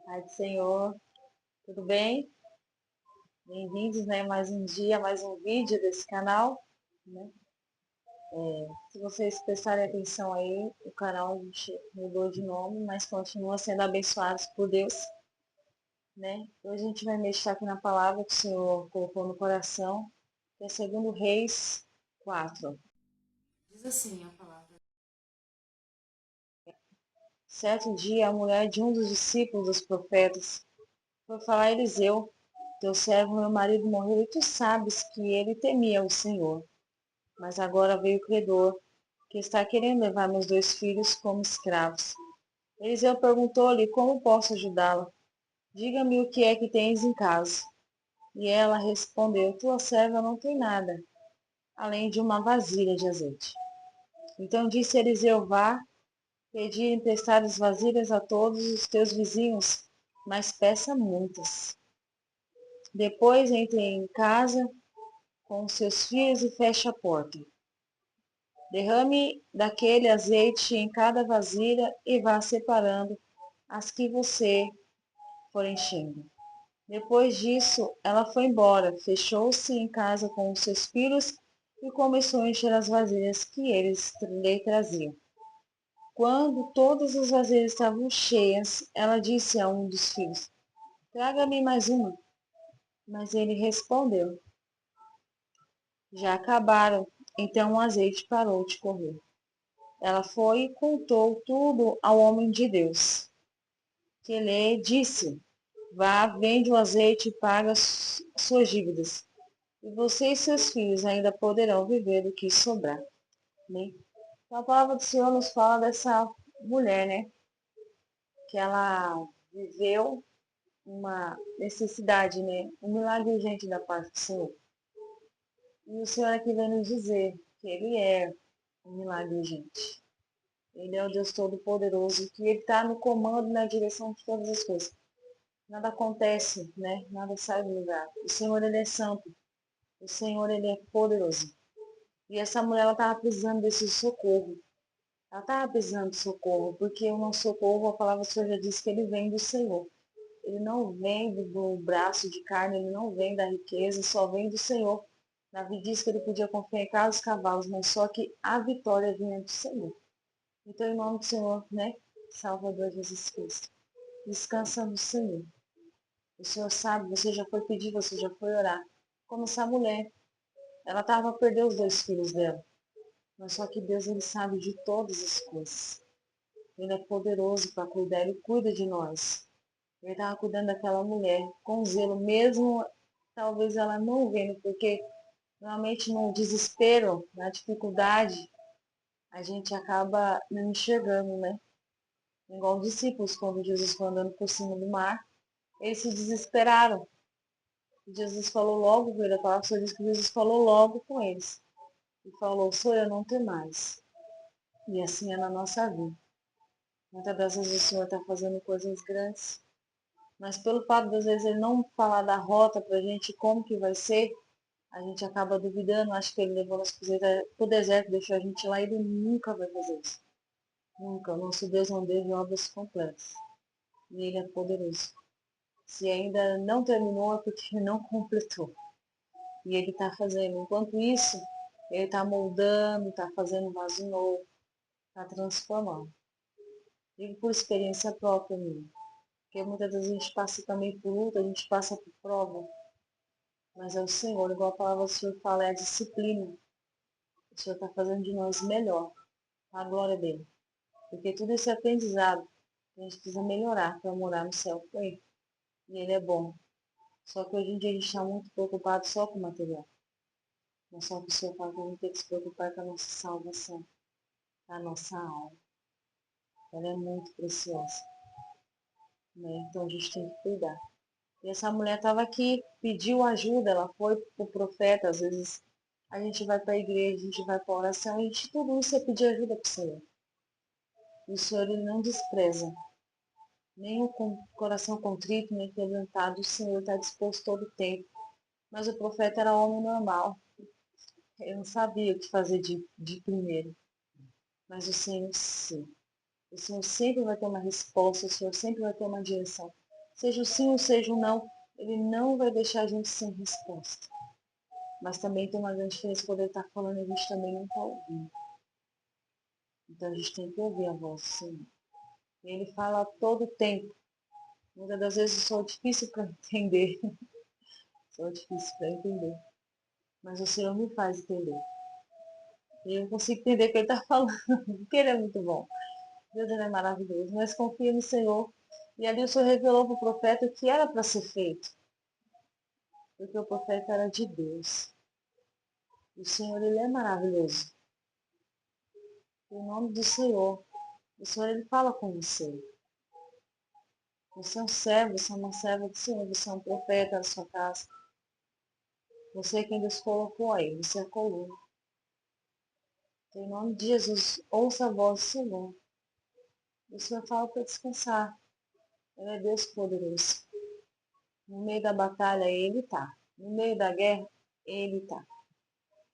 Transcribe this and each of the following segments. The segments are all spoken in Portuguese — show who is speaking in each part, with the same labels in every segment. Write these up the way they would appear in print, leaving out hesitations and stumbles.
Speaker 1: Pai do Senhor, tudo bem? Bem-vindos, né? Mais um dia, mais um vídeo desse canal, né? Se vocês prestarem atenção aí, o canal a gente mudou de nome, mas continua sendo abençoados por Deus, né? Hoje a gente vai mexer aqui na palavra que o Senhor colocou no coração, que é 2 Reis 4. Diz assim a palavra. Certo dia, a mulher de um dos discípulos dos profetas foi falar a Eliseu: teu servo, meu marido, morreu, e tu sabes que ele temia o Senhor. Mas agora veio o credor, que está querendo levar meus 2 filhos como escravos. Eliseu perguntou-lhe: como posso ajudá-la? Diga-me o que é que tens em casa. E ela respondeu: tua serva não tem nada, além de uma vasilha de azeite. Então disse Eliseu: vá, pedir emprestadas vasilhas a todos os teus vizinhos, mas peça muitas. Depois entre em casa com os seus filhos e feche a porta. Derrame daquele azeite em cada vasilha e vá separando as que você for enchendo. Depois disso, ela foi embora, fechou-se em casa com os seus filhos e começou a encher as vasilhas que eles lhe traziam. Quando todas as vasilhas estavam cheias, ela disse a um dos filhos: traga-me mais uma. Mas ele respondeu: já acabaram. Então o azeite parou de correr. Ela foi e contou tudo ao homem de Deus, que lhe disse: vá, vende o azeite e paga suas dívidas, e você e seus filhos ainda poderão viver do que sobrar. Né? Então, a palavra do Senhor nos fala dessa mulher, né? Que ela viveu uma necessidade, né? Um milagre urgente da parte do Senhor. E o Senhor aqui vem nos dizer que Ele é um milagre urgente. Ele é o Deus Todo-Poderoso, que Ele está no comando e na direção de todas as coisas. Nada acontece, né? Nada sai do lugar. O Senhor, Ele é santo. O Senhor, Ele é poderoso. E essa mulher, ela estava precisando desse socorro. Ela estava precisando de socorro, porque o nosso socorro, a palavra do Senhor já disse que Ele vem do Senhor. Ele não vem do braço de carne, Ele não vem da riqueza, só vem do Senhor. Davi disse que ele podia confiar em cada cavalos, mas só que a vitória vinha do Senhor. Então, em nome do Senhor, né? Salvador Jesus Cristo. Descansa no Senhor. O Senhor sabe, você já foi pedir, você já foi orar. Como essa mulher. Ela estava a perder os 2 filhos dela. Mas só que Deus, Ele sabe de todas as coisas. Ele é poderoso para cuidar, Ele cuida de nós. Ele estava cuidando daquela mulher com zelo, mesmo talvez ela não vendo, porque realmente no desespero, na dificuldade, a gente acaba não enxergando, né? Igual os discípulos, quando Jesus foi andando por cima do mar, eles se desesperaram. Jesus falou logo com ele, a palavra só diz que Jesus falou logo com eles. E falou: sou eu, não tem mais. E assim é na nossa vida. Muitas das vezes o Senhor está fazendo coisas grandes, mas pelo fato das vezes Ele não falar da rota para a gente, como que vai ser, a gente acaba duvidando, acho que Ele levou nós para o deserto, deixou a gente lá e Ele nunca vai fazer isso. Nunca. O nosso Deus é um Deus de obras completas. E Ele é poderoso. Se ainda não terminou, é porque Ele não completou. E Ele está fazendo. Enquanto isso, Ele está moldando, está fazendo um vaso novo, está transformando. Digo por experiência própria minha. Porque muitas vezes a gente passa também por luta, a gente passa por prova. Mas é o Senhor, igual a palavra do Senhor fala, é a disciplina. O Senhor está fazendo de nós melhor. A glória dele. Porque tudo isso é aprendizado. A gente precisa melhorar para morar no céu com Ele. E Ele é bom. Só que hoje em dia a gente está muito preocupado só com o material. Mas só que o Senhor fala que a gente tem que se preocupar com a nossa salvação, com a nossa alma. Ela é muito preciosa. Né? Então a gente tem que cuidar. E essa mulher estava aqui, pediu ajuda, ela foi para o profeta. Às vezes a gente vai para a igreja, a gente vai para a oração, tudo isso é pedir ajuda para o Senhor. E o Senhor, Ele não despreza. Nem o coração contrito, nem quebrantado, o Senhor está disposto todo o tempo. Mas o profeta era homem normal. Ele não sabia o que fazer de primeiro. Mas o Senhor sim. O Senhor sempre vai ter uma resposta, o Senhor sempre vai ter uma direção. Seja o sim ou seja o não, ele não vai deixar a gente sem resposta. Mas também tem uma grande diferença quando ele está falando e a gente também não está ouvindo. Então a gente tem que ouvir a voz do Senhor. E ele fala a todo tempo. Muitas das vezes eu sou difícil para entender. Sou difícil para entender. Mas o Senhor me faz entender. E eu consigo entender o que ele está falando. Porque ele é muito bom. Deus ele é maravilhoso. Mas confia no Senhor. E ali o Senhor revelou para o profeta o que era para ser feito. Porque o profeta era de Deus. O Senhor, ele é maravilhoso. Em nome do Senhor. O Senhor, ele fala com você. Você é um servo, você é uma serva do Senhor. Você é um profeta da sua casa. Você é quem Deus colocou aí. Você é a coluna. Então, em nome de Jesus, ouça a voz do Senhor. O Senhor fala para descansar. Ele é Deus poderoso. No meio da batalha, Ele está. No meio da guerra, Ele está.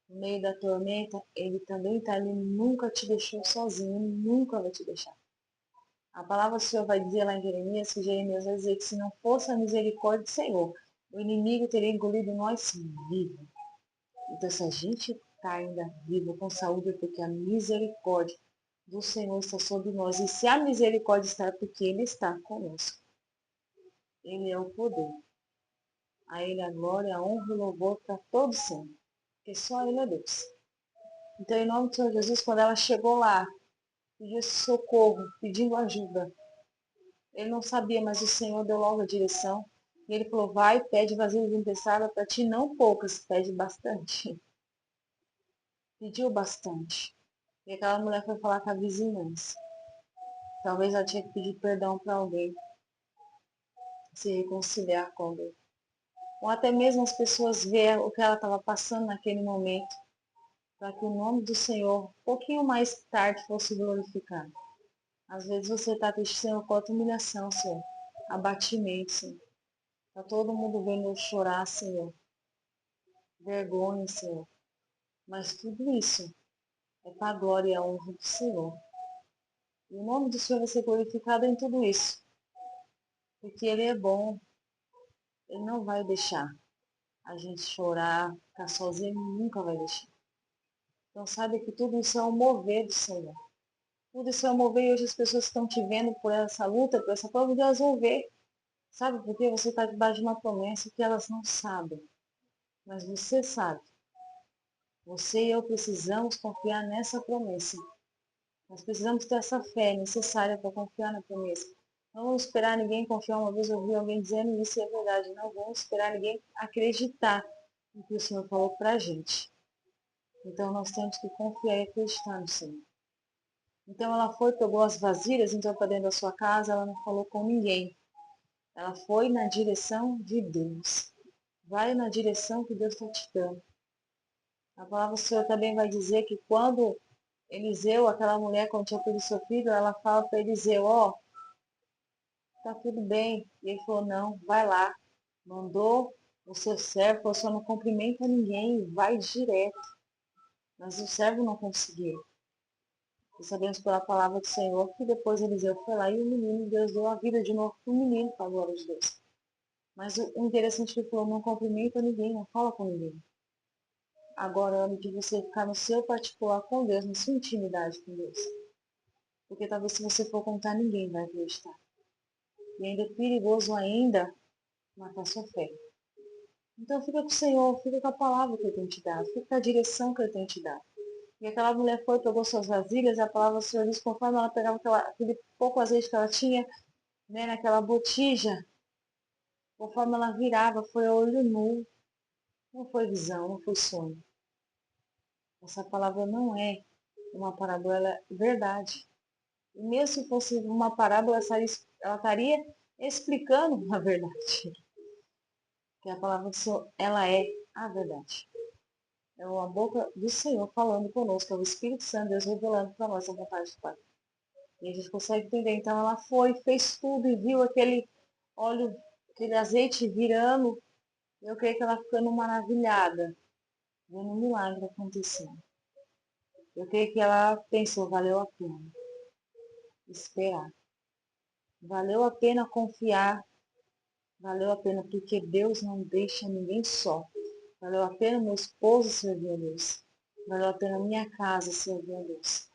Speaker 1: No meio da tormenta, Ele também está. Ele nunca te deixou sozinho. Ele nunca vai te deixar. A palavra do Senhor vai dizer lá em Jeremias, que Jeremias vai dizer que se não fosse a misericórdia do Senhor, o inimigo teria engolido nós vivos. Então, se a gente está ainda vivo com saúde, é porque a misericórdia do Senhor está sobre nós. E se a misericórdia está, é porque Ele está conosco. Ele é o poder. A Ele a glória, a honra e o louvor para todo sempre. Porque só Ele é Deus. Então, em nome do Senhor Jesus, quando ela chegou lá, pediu socorro, pedindo ajuda, ele não sabia, mas o Senhor deu logo a direção. E ele falou, vai, pede vasilhas emprestadas para ti, não poucas, pede bastante. Pediu bastante. E aquela mulher foi falar com a vizinhança. Talvez ela tinha que pedir perdão para alguém, se reconciliar com alguém. Ou até mesmo as pessoas ver o que ela estava passando naquele momento, para que o nome do Senhor, um pouquinho mais tarde, fosse glorificado. Às vezes você está triste, Senhor, quanta humilhação, Senhor. Abatimento, Senhor. Está todo mundo vendo eu chorar, Senhor. Vergonha, Senhor. Mas tudo isso é para a glória e a honra do Senhor. E o nome do Senhor vai ser glorificado em tudo isso. Porque Ele é bom. Ele não vai deixar a gente chorar, ficar sozinho, Ele nunca vai deixar. Então saiba que tudo isso é um mover do Senhor. Tudo isso é um mover e hoje as pessoas que estão te vendo por essa luta, por essa prova, elas vão ver. Sabe por quê? Você está debaixo de uma promessa que elas não sabem. Mas você sabe. Você e eu precisamos confiar nessa promessa. Nós precisamos ter essa fé necessária para confiar na promessa. Não vamos esperar ninguém confiar. Uma vez eu ouvi alguém dizendo isso e é verdade. Não vamos esperar ninguém acreditar no que o Senhor falou para a gente. Então nós temos que confiar e acreditar no Senhor. Então ela foi, pegou as vasilhas, entrou para dentro da sua casa, ela não falou com ninguém. Ela foi na direção de Deus. Vai na direção que Deus está te dando. A palavra do Senhor também vai dizer que quando Eliseu, aquela mulher, quando tinha perdido seu filho, ela fala para Eliseu, ó, tá tudo bem. E ele falou, não, vai lá. Mandou o seu servo, falou, só não cumprimenta ninguém, vai direto. Mas o servo não conseguiu. E sabemos pela palavra do Senhor que depois Eliseu foi lá e o menino, Deus deu a vida de novo para o menino, para a glória de Deus. Mas o interessante é que ele falou, não cumprimenta ninguém, não fala com ninguém. Agora é hora de você ficar no seu particular com Deus, na sua intimidade com Deus. Porque talvez se você for contar, ninguém vai acreditar. E ainda é perigoso ainda matar sua fé. Então fica com o Senhor, fica com a palavra que Ele tem te dado, fica com a direção que Ele tem te dado. E aquela mulher foi, pegou suas vasilhas, e a palavra do Senhor diz, conforme ela pegava aquele pouco azeite que ela tinha, né, naquela botija, conforme ela virava, foi a olho nu. Não foi visão, não foi sonho. Essa palavra não é uma parábola, ela é verdade. E mesmo se fosse uma parábola, ela estaria explicando a verdade. Que a palavra do Senhor, ela é a verdade. É a boca do Senhor falando conosco, é o Espírito Santo, Deus revelando para nós a vontade do Pai. E a gente consegue entender. Então ela foi, fez tudo e viu aquele óleo, aquele azeite virando. Eu creio que ela ficando maravilhada, vendo um milagre acontecendo. Eu creio que ela pensou, valeu a pena esperar. Valeu a pena confiar Valeu a pena porque Deus não deixa ninguém só. Valeu a pena meu esposo servir a Deus. Valeu a pena minha casa servir a Deus.